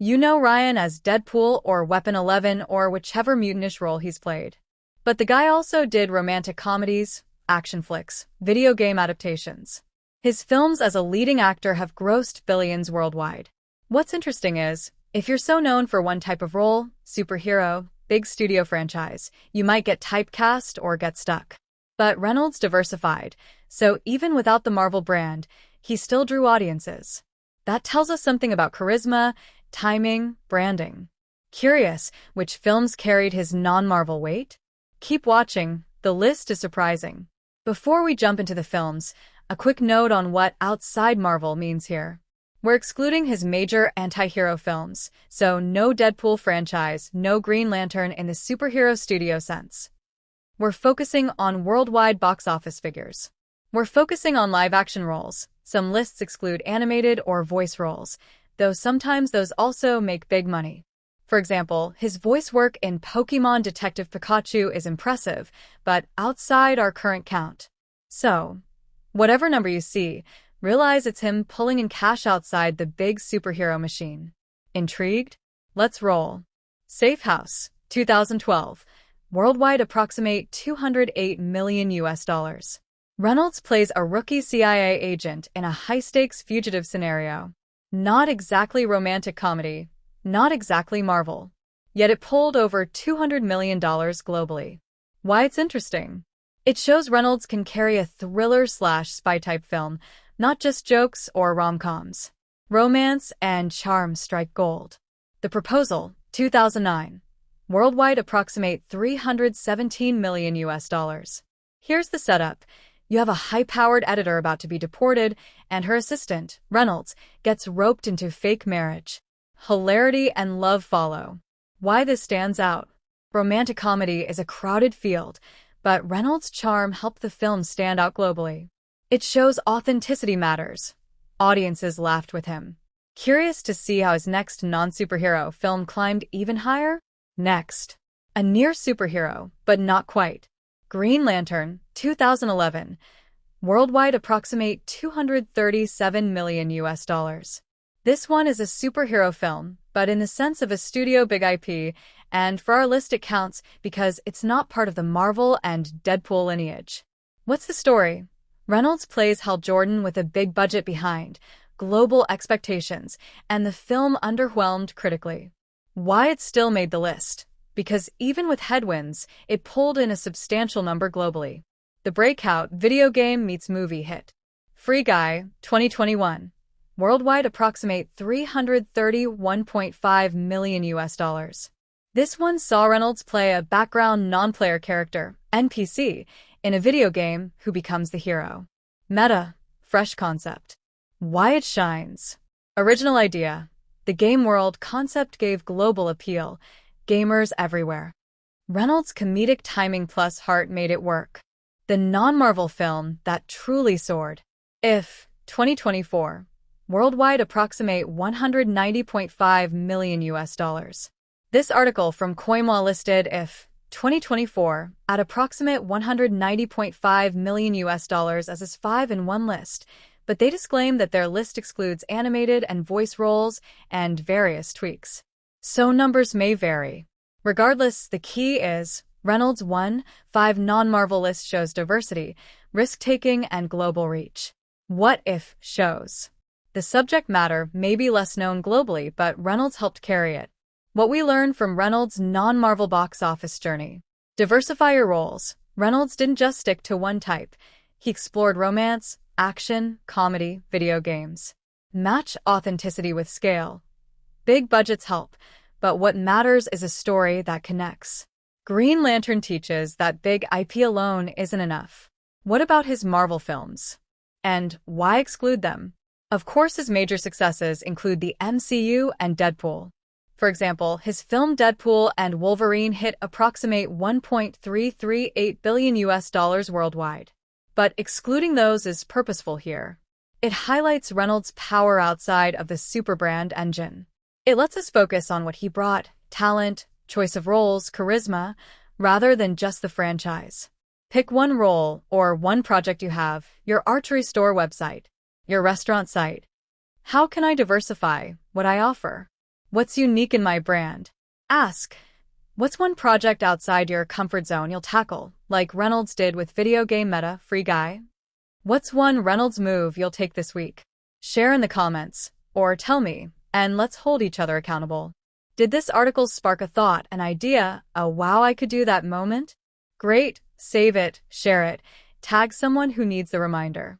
You know Ryan as Deadpool or Weapon 11 or whichever mutant-ish role he's played. But the guy also did romantic comedies, action flicks, video game adaptations. His films as a leading actor have grossed billions worldwide. What's interesting is, if you're so known for one type of role, superhero, big studio franchise, you might get typecast or get stuck. But Reynolds diversified, so even without the Marvel brand, he still drew audiences. That tells us something about charisma, timing, branding. Curious which films carried his non-Marvel weight? Keep watching, the list is surprising. Before we jump into the films, a quick note on what outside Marvel means here. We're excluding his major anti-hero films, so no Deadpool franchise, no Green Lantern in the superhero studio sense. We're focusing on worldwide box office figures. We're focusing on live-action roles. Some lists exclude animated or voice roles, though sometimes those also make big money. For example, his voice work in Pokémon Detective Pikachu is impressive, but outside our current count. So, whatever number you see, realize it's him pulling in cash outside the big superhero machine. Intrigued? Let's roll. Safe House, 2012. Worldwide approximate $208 million US. Reynolds plays a rookie CIA agent in a high-stakes fugitive scenario. Not exactly romantic comedy, not exactly Marvel. Yet it pulled over $200 million globally. Why it's interesting? It shows Reynolds can carry a thriller/spy-type film, not just jokes or rom-coms. Romance and charm strike gold. The Proposal, 2009. Worldwide approximate $317 million US. Here's the setup. You have a high-powered editor about to be deported, and her assistant, Reynolds, gets roped into fake marriage. Hilarity and love follow. Why this stands out? Romantic comedy is a crowded field, but Reynolds' charm helped the film stand out globally. It shows authenticity matters. Audiences laughed with him. Curious to see how his next non-superhero film climbed even higher? Next, a near superhero, but not quite. Green Lantern, 2011. Worldwide approximate $237 million US. This one is a superhero film, but in the sense of a studio big IP, and for our list it counts because it's not part of the Marvel and Deadpool lineage. What's the story? Reynolds plays Hal Jordan with a big budget behind, global expectations, and the film underwhelmed critically. Why it still made the list? Because even with headwinds, it pulled in a substantial number globally. The breakout video game meets movie hit. Free Guy, 2021. Worldwide approximate $331.5 million US. This one saw Reynolds play a background non-player character, NPC, in a video game who becomes the hero. Meta, fresh concept. Why it shines. Original idea. The game world concept gave global appeal, gamers everywhere. Reynolds' comedic timing plus heart made it work. The non-Marvel film that truly soared. If, 2024. Worldwide approximate $190.5 million US. This article from Koimwa listed If, 2024, at approximate $190.5 million US as his 5-in-1 list, but they disclaim that their list excludes animated and voice roles and various tweaks. So numbers may vary. Regardless, the key is, Reynolds' 1/5 non-Marvel list shows diversity, risk-taking, and global reach. What if shows? The subject matter may be less known globally, but Reynolds helped carry it. What we learn from Reynolds' non-Marvel box office journey. Diversify your roles. Reynolds didn't just stick to one type. He explored romance, action, comedy, video games. Match authenticity with scale. Big budgets help, but what matters is a story that connects. Green Lantern teaches that big IP alone isn't enough. What about his Marvel films? And why exclude them? Of course, his major successes include the MCU and Deadpool. For example, his film Deadpool and Wolverine hit approximate $1.338 billion US worldwide. But excluding those is purposeful here. It highlights Reynolds' power outside of the superbrand engine. It lets us focus on what he brought, talent, choice of roles, charisma, rather than just the franchise. Pick one role or one project you have, your archery store website, your restaurant site. How can I diversify what I offer? What's unique in my brand? Ask. What's one project outside your comfort zone you'll tackle, like Reynolds did with video game meta Free Guy? What's one Reynolds move you'll take this week? Share in the comments, or tell me, and let's hold each other accountable. Did this article spark a thought, an idea, a wow I could do that moment? Great, save it, share it, tag someone who needs the reminder.